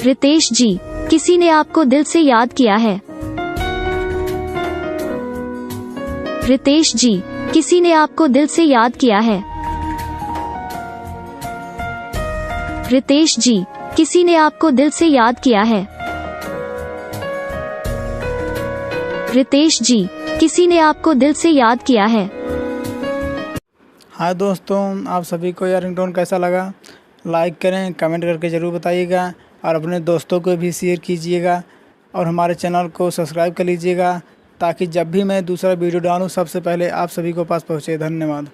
रितेश जी, किसी ने आपको दिल से याद किया है। रितेश जी, किसी ने आपको दिल से याद किया है। रितेश जी, किसी ने आपको दिल से याद किया है। रितेश जी, किसी ने आपको दिल से याद किया है। हाँ दोस्तों, आप सभी को यह रिंगटोन कैसा लगा लाइक करें, कमेंट करके ज़रूर बताइएगा और अपने दोस्तों को भी शेयर कीजिएगा और हमारे चैनल को सब्सक्राइब कर लीजिएगा ताकि जब भी मैं दूसरा वीडियो डालूँ सबसे पहले आप सभी को पास पहुँचे। धन्यवाद।